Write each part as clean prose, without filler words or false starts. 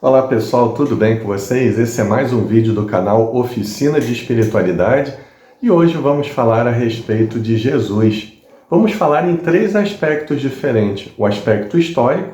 Olá pessoal, tudo bem com vocês? Esse é mais um vídeo do canal Oficina de Espiritualidade e hoje vamos falar a respeito de Jesus. Vamos falar em três aspectos diferentes: o aspecto histórico,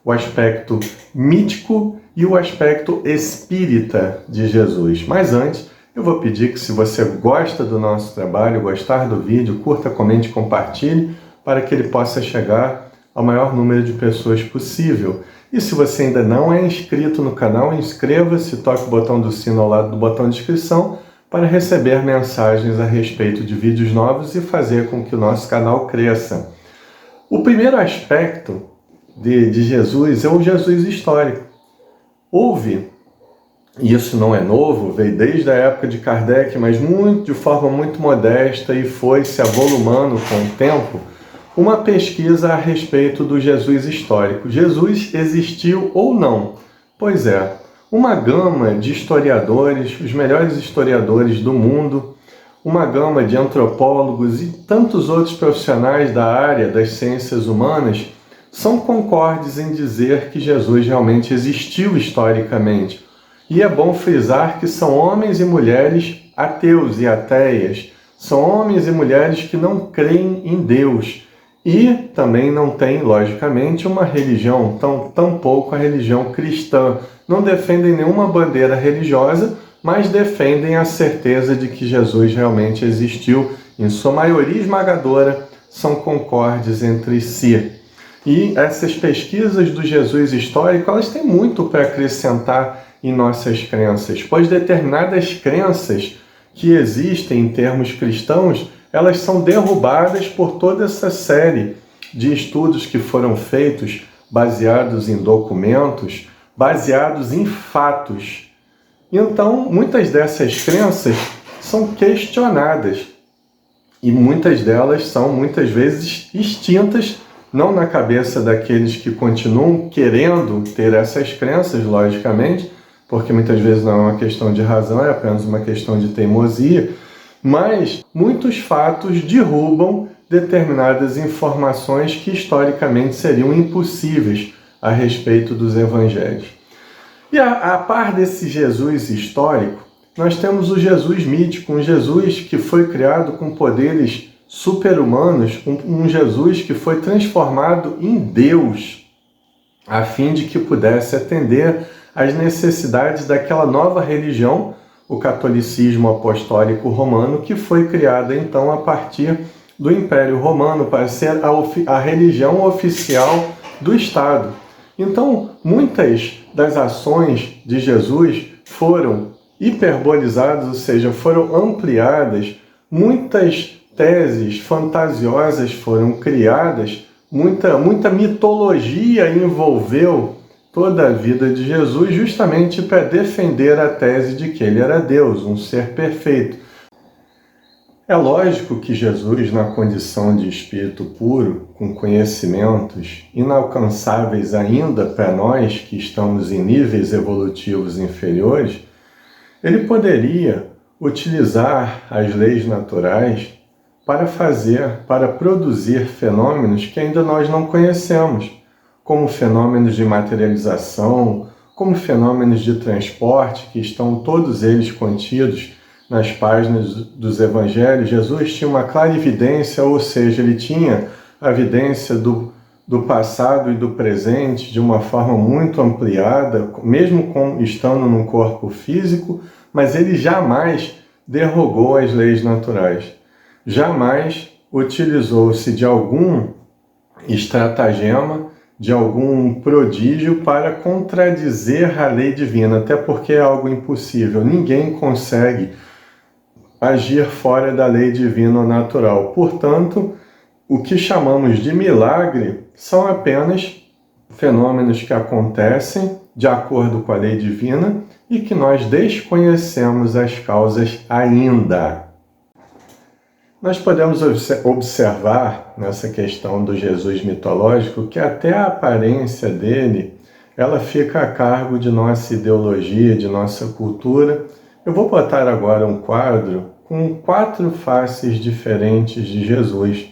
o aspecto mítico e o aspecto espírita de Jesus. Mas antes, eu vou pedir que, se você gosta do nosso trabalho, gostar do vídeo, curta, comente, compartilhe, para que ele possa chegar ao maior número de pessoas possível. E se você ainda não é inscrito no canal, inscreva-se, toque o botão do sino ao lado do botão de inscrição para receber mensagens a respeito de vídeos novos e fazer com que o nosso canal cresça. O primeiro aspecto de Jesus é o Jesus histórico. Houve, e isso não é novo, veio desde a época de Kardec, mas de forma muito modesta e foi se avolumando com o tempo, uma pesquisa a respeito do Jesus histórico. Jesus existiu ou não? Pois é, uma gama de historiadores, os melhores historiadores do mundo, uma gama de antropólogos e tantos outros profissionais da área das ciências humanas são concordes em dizer que Jesus realmente existiu historicamente. E é bom frisar que são homens e mulheres ateus e ateias, são homens e mulheres que não creem em Deus, e também não tem, logicamente, uma religião, tampouco a religião cristã. Não defendem nenhuma bandeira religiosa, mas defendem a certeza de que Jesus realmente existiu. Em sua maioria esmagadora, são concordes entre si. E essas pesquisas do Jesus histórico, elas têm muito para acrescentar em nossas crenças, pois determinadas crenças que existem em termos cristãos, elas são derrubadas por toda essa série de estudos que foram feitos, baseados em documentos, baseados em fatos. Então, muitas dessas crenças são questionadas e muitas delas são, muitas vezes, extintas, não na cabeça daqueles que continuam querendo ter essas crenças, logicamente, porque muitas vezes não é uma questão de razão, é apenas uma questão de teimosia, mas muitos fatos derrubam determinadas informações que historicamente seriam impossíveis a respeito dos evangelhos. E a par desse Jesus histórico, nós temos o Jesus mítico, um Jesus que foi criado com poderes super-humanos, um Jesus que foi transformado em Deus, a fim de que pudesse atender às necessidades daquela nova religião, o catolicismo apostólico romano, que foi criada então a partir do Império Romano para ser a religião oficial do Estado. Então, muitas das ações de Jesus foram hiperbolizadas, ou seja, foram ampliadas, muitas teses fantasiosas foram criadas, muita mitologia envolveu toda a vida de Jesus, justamente para defender a tese de que ele era Deus, um ser perfeito. É lógico que Jesus, na condição de espírito puro, com conhecimentos inalcançáveis ainda para nós que estamos em níveis evolutivos inferiores, ele poderia utilizar as leis naturais para produzir fenômenos que ainda nós não conhecemos, como fenômenos de materialização, como fenômenos de transporte, que estão todos eles contidos nas páginas dos evangelhos. Jesus tinha uma clarividência, ou seja, ele tinha a vidência do passado e do presente de uma forma muito ampliada, mesmo estando num corpo físico, mas ele jamais derrogou as leis naturais. Jamais utilizou-se de algum estratagema, de algum prodígio para contradizer a lei divina, até porque é algo impossível. Ninguém consegue agir fora da lei divina natural. Portanto, o que chamamos de milagre são apenas fenômenos que acontecem de acordo com a lei divina e que nós desconhecemos as causas ainda. Nós podemos observar nessa questão do Jesus mitológico que até a aparência dele, ela fica a cargo de nossa ideologia, de nossa cultura. Eu vou botar agora um quadro com 4 faces diferentes de Jesus.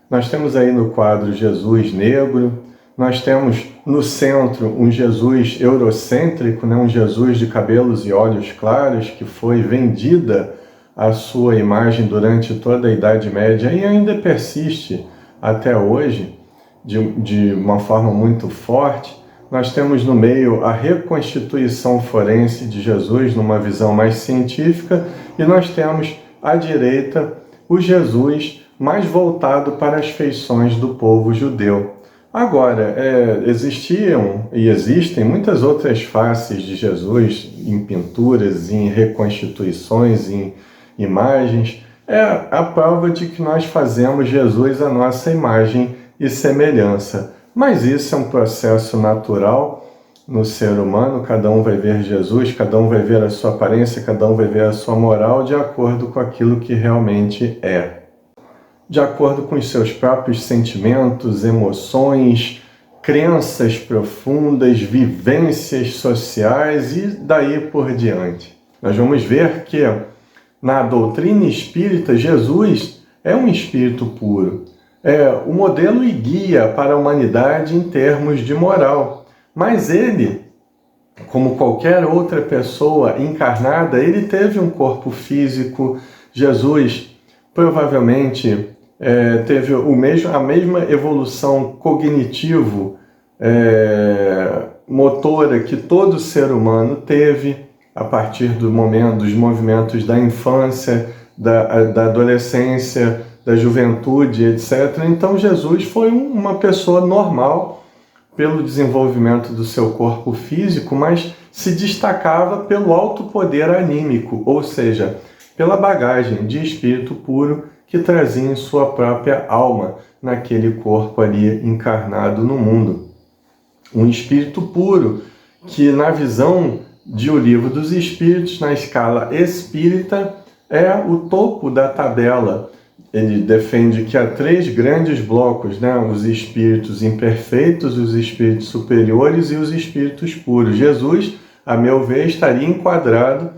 Nós temos aí no quadro Jesus negro, nós temos no centro um Jesus eurocêntrico, um Jesus de cabelos e olhos claros, que foi vendida a sua imagem durante toda a Idade Média e ainda persiste até hoje de uma forma muito forte. Nós temos no meio a reconstituição forense de Jesus numa visão mais científica e nós temos à direita o Jesus mais voltado para as feições do povo judeu. Agora, existiam e existem muitas outras faces de Jesus em pinturas, em reconstituições, em imagens. É a prova de que nós fazemos Jesus a nossa imagem e semelhança. Mas isso é um processo natural no ser humano, cada um vai ver Jesus, cada um vai ver a sua aparência, cada um vai ver a sua moral de acordo com aquilo que realmente é. De acordo com os seus próprios sentimentos, emoções, crenças profundas, vivências sociais e daí por diante. Nós vamos ver que na doutrina espírita, Jesus é um espírito puro. É o modelo e guia para a humanidade em termos de moral. Mas ele, como qualquer outra pessoa encarnada, ele teve um corpo físico. Jesus provavelmente teve a mesma evolução cognitivo, motora que todo ser humano teve a partir dos movimentos da infância, da adolescência, da juventude, etc. Então Jesus foi uma pessoa normal pelo desenvolvimento do seu corpo físico, mas se destacava pelo alto poder anímico, ou seja, pela bagagem de espírito puro que trazia em sua própria alma naquele corpo ali encarnado no mundo. Um espírito puro que, na visão de O Livro dos Espíritos, na escala espírita, é o topo da tabela. Ele defende que há 3 grandes blocos, os espíritos imperfeitos, os espíritos superiores e os espíritos puros. Jesus, a meu ver, estaria enquadrado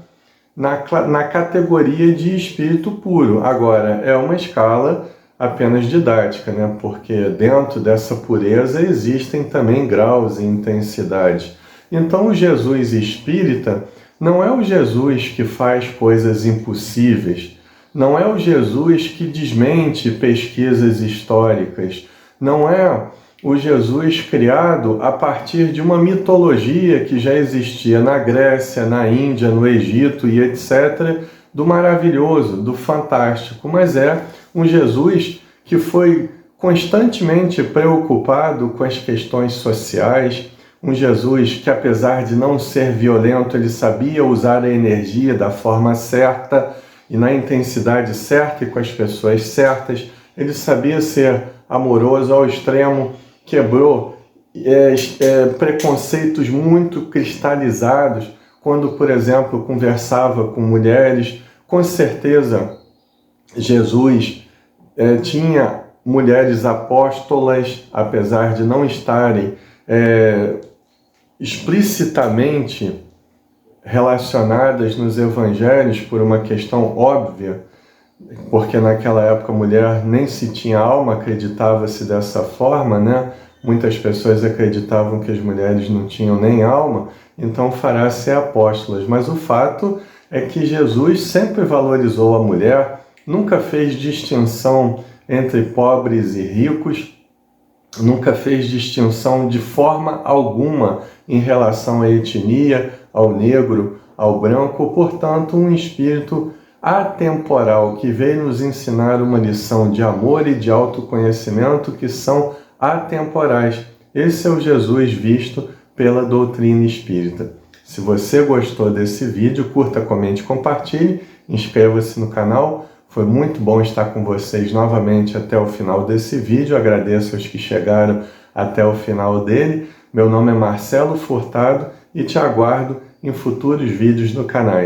na categoria de espírito puro. Agora, é uma escala apenas didática, porque dentro dessa pureza existem também graus e intensidades. Então, o Jesus espírita não é o Jesus que faz coisas impossíveis, não é o Jesus que desmente pesquisas históricas, não é o Jesus criado a partir de uma mitologia que já existia na Grécia, na Índia, no Egito e etc., do maravilhoso, do fantástico, mas é um Jesus que foi constantemente preocupado com as questões sociais, um Jesus que, apesar de não ser violento, ele sabia usar a energia da forma certa e na intensidade certa e com as pessoas certas. Ele sabia ser amoroso ao extremo, quebrou preconceitos muito cristalizados quando, por exemplo, conversava com mulheres. Com certeza, Jesus tinha mulheres apóstolas, apesar de não estarem explicitamente relacionadas nos evangelhos por uma questão óbvia, porque naquela época a mulher nem se tinha alma, acreditava-se dessa forma, Muitas pessoas acreditavam que as mulheres não tinham nem alma, então fará ser apóstolas. Mas o fato é que Jesus sempre valorizou a mulher, nunca fez distinção entre pobres e ricos, nunca fez distinção de forma alguma em relação à etnia, ao negro, ao branco, portanto, um espírito atemporal que veio nos ensinar uma lição de amor e de autoconhecimento que são atemporais. Esse é o Jesus visto pela doutrina espírita. Se você gostou desse vídeo, curta, comente, compartilhe, inscreva-se no canal. Foi muito bom estar com vocês novamente até o final desse vídeo. Agradeço aos que chegaram até o final dele. Meu nome é Marcelo Furtado e te aguardo em futuros vídeos no canal.